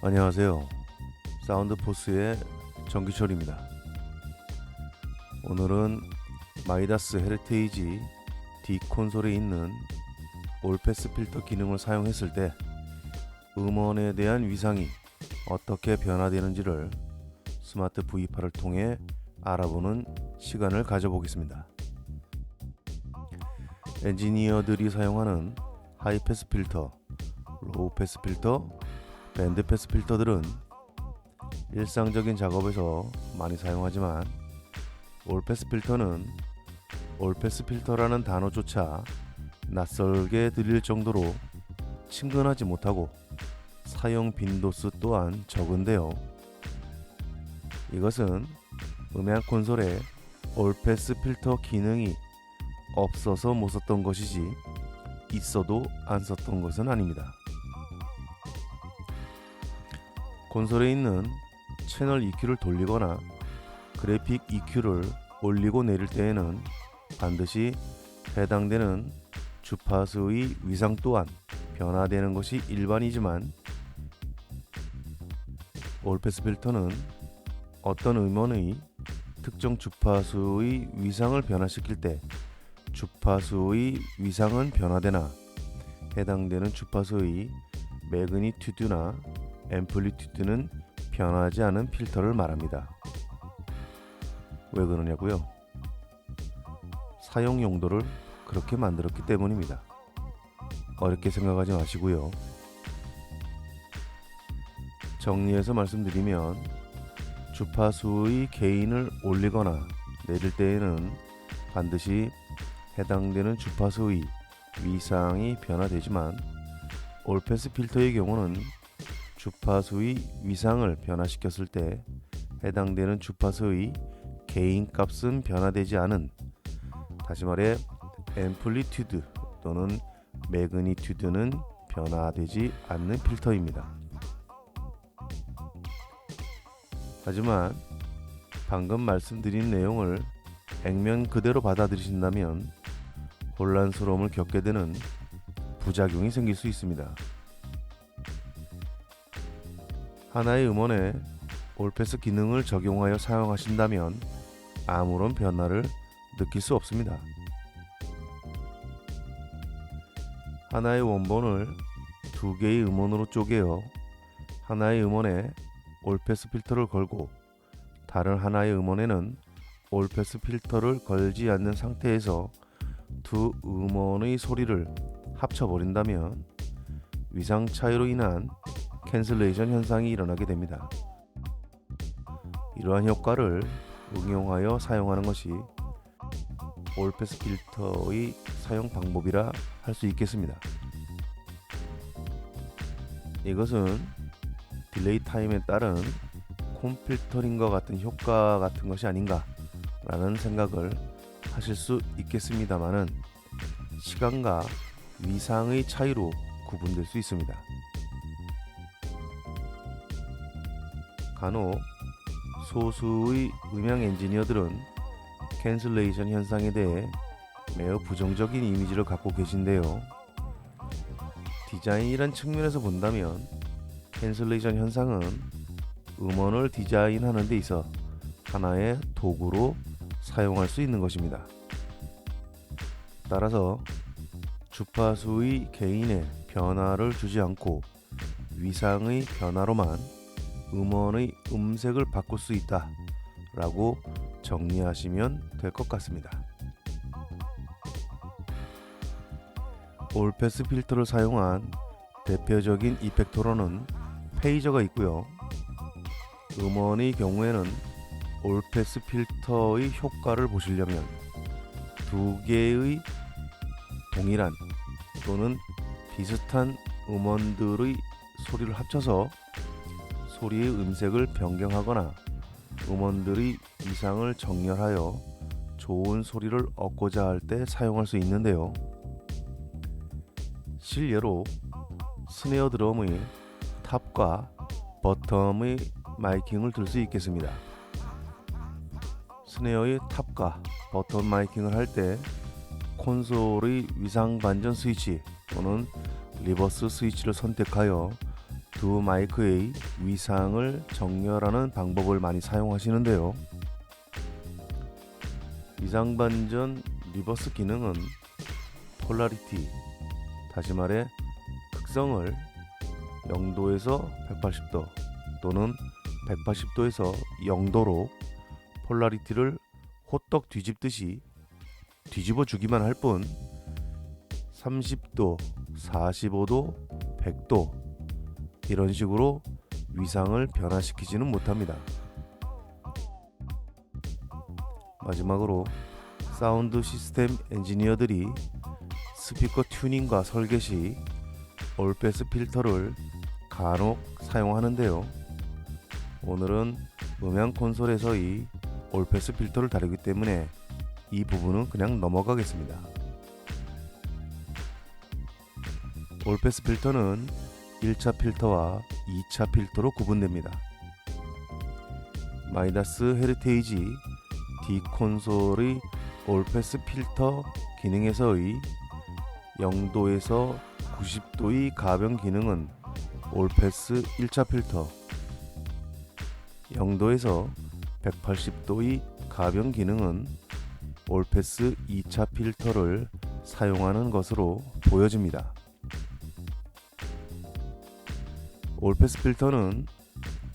안녕하세요. 사운드포스의 정기철입니다. 오늘은 마이다스 헤리테이지 D 콘솔에 있는 올패스 필터 기능을 사용했을 때 음원에 대한 위상이 어떻게 변화되는지를 스마트 V8을 통해 알아보는 시간을 가져보겠습니다. 엔지니어들이 사용하는 하이패스 필터, 로우패스 필터, 밴드패스 필터들은 일상적인 작업에서 많이 사용하지만 올패스 필터는 올패스 필터라는 단어조차 낯설게 들릴 정도로 친근하지 못하고 사용 빈도수 또한 적은데요. 이것은 음향 콘솔에 올패스 필터 기능이 없어서 못 썼던 것이지 있어도 안 썼던 것은 아닙니다. 콘솔에 있는 채널 EQ를 돌리거나 그래픽 EQ를 올리고 내릴 때에는 반드시 해당되는 주파수의 위상 또한 변화되는 것이 일반이지만 올패스 필터는 어떤 음원의 특정 주파수의 위상을 변화시킬 때 주파수의 위상은 변화되나 해당되는 주파수의 매그니튜드나 앰플리튜드는 변하지 않은 필터를 말합니다. 왜 그러냐고요? 사용 용도를 그렇게 만들었기 때문입니다. 어렵게 생각하지 마시고요. 정리해서 말씀드리면 주파수의 게인을 올리거나 내릴 때에는 반드시 해당되는 주파수의 위상이 변화되지만 올패스 필터의 경우는 주파수의 위상을 변화시켰을 때 해당되는 주파수의 게인 값은 변화되지 않은, 다시 말해 앰플리튜드 또는 매그니튜드는 변화되지 않는 필터입니다. 하지만 방금 말씀드린 내용을 액면 그대로 받아들이신다면 혼란스러움을 겪게 되는 부작용이 생길 수 있습니다. 하나의 음원에 올패스 기능을 적용하여 사용하신다면 아무런 변화를 느낄 수 없습니다. 하나의 원본을 두 개의 음원으로 쪼개어 하나의 음원에 올패스 필터를 걸고 다른 하나의 음원에는 올패스 필터를 걸지 않는 상태에서 두 음원의 소리를 합쳐버린다면 위상 차이로 인한 캔슬레이션 현상이 일어나게 됩니다. 이러한 효과를 응용하여 사용하는 것이 올패스 필터의 사용 방법이라 할 수 있겠습니다. 이것은 딜레이 타임에 따른 콤필터링과 같은 효과 같은 것이 아닌가 라는 생각을 하실 수 있겠습니다만은 시간과 위상의 차이로 구분될 수 있습니다. 간혹 소수의 음향 엔지니어들은 캔슬레이션 현상에 대해 매우 부정적인 이미지를 갖고 계신데요. 디자인이란 측면에서 본다면 캔슬레이션 현상은 음원을 디자인하는 데 있어 하나의 도구로 사용할 수 있는 것입니다. 따라서 주파수의 게인에 변화를 주지 않고 위상의 변화로만 음원의 음색을 바꿀 수 있다 라고 정리하시면 될 것 같습니다. 올패스 필터를 사용한 대표적인 이펙터로는 페이저가 있고요. 음원의 경우에는 올패스 필터의 효과를 보시려면 두 개의 동일한 또는 비슷한 음원들의 소리를 합쳐서 소리의 음색을 변경하거나 음원들의 위상을 정렬하여 좋은 소리를 얻고자 할 때 사용할 수 있는데요. 실례로 스네어 드럼의 탑과 버텀의 마이킹을 들 수 있겠습니다. 스네어의 탑과 버텀 마이킹을 할 때 콘솔의 위상 반전 스위치 또는 리버스 스위치를 선택하여 두 마이크의 위상을 정렬하는 방법을 많이 사용하시는데요. 위상 반전 리버스 기능은 폴라리티, 다시 말해 극성을 0도에서 180도 또는 180도에서 0도로 폴라리티를 호떡 뒤집듯이 뒤집어 주기만 할 뿐 30도, 45도, 100도 이런 식으로 위상을 변화시키지는 못합니다. 마지막으로 사운드 시스템 엔지니어들이 스피커 튜닝과 설계 시 올패스 필터를 간혹 사용하는데요. 오늘은 음향 콘솔에서의 올패스 필터를 다루기 때문에 이 부분은 그냥 넘어가겠습니다. 올패스 필터는 1차 필터와 2차 필터로 구분됩니다. 마이다스 헤리테이지 D 콘솔의 올패스 필터 기능에서의 0도에서 90도의 가변 기능은 올패스 1차 필터, 0도에서 180도의 가변 기능은 올패스 2차 필터를 사용하는 것으로 보여집니다. 올패스 필터는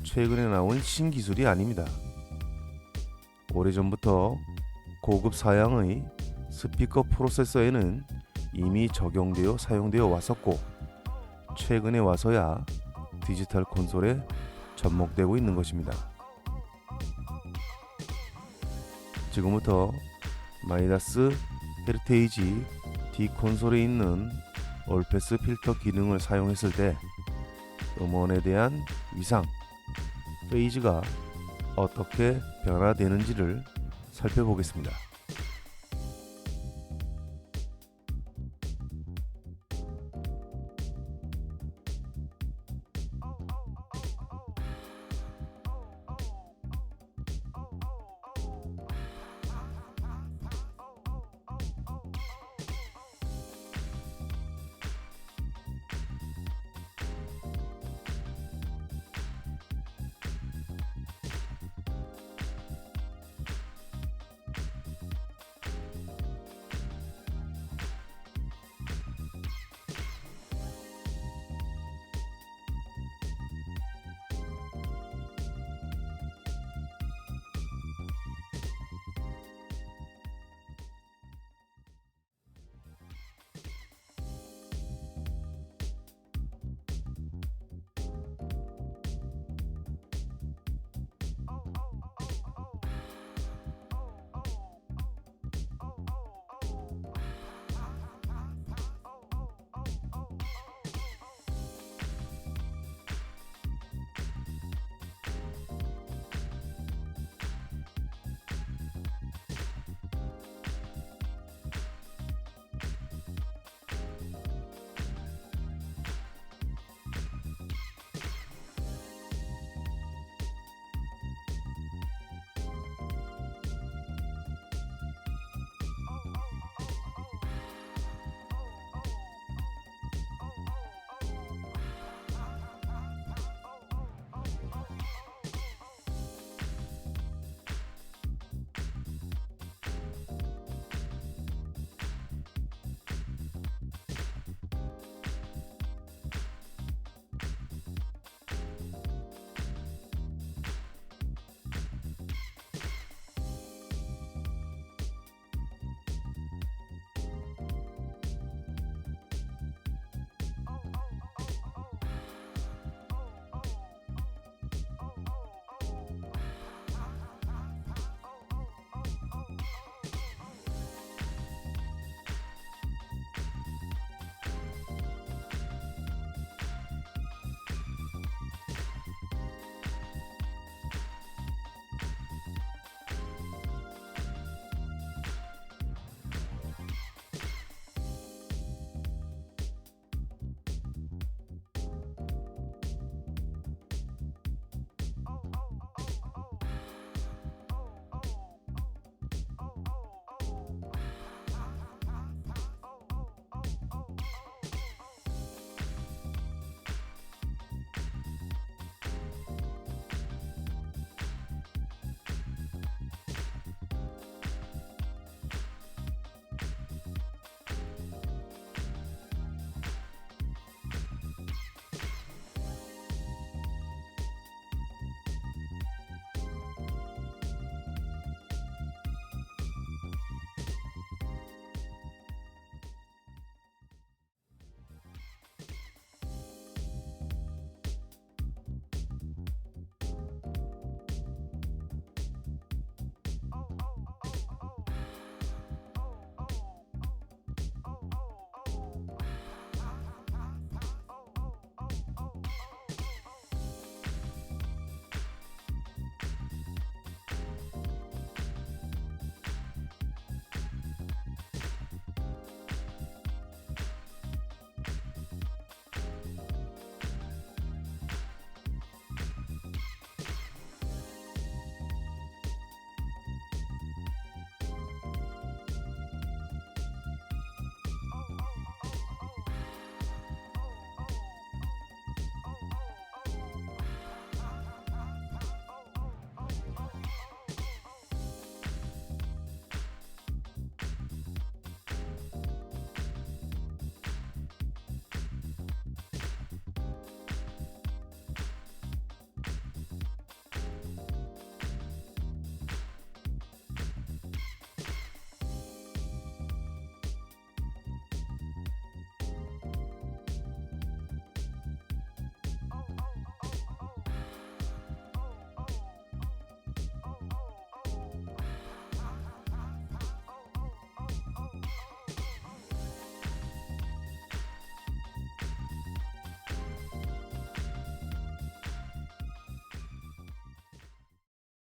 최근에 나온 신기술이 아닙니다. 오래전부터 고급 사양의 스피커 프로세서에는 이미 적용되어 사용되어 왔었고 최근에 와서야 디지털 콘솔에 접목되고 있는 것입니다. 지금부터 마이다스 헤리테이지 D 콘솔에 있는 올패스 필터 기능을 사용했을 때 음원에 대한 위상, 페이지가 어떻게 변화되는지를 살펴보겠습니다.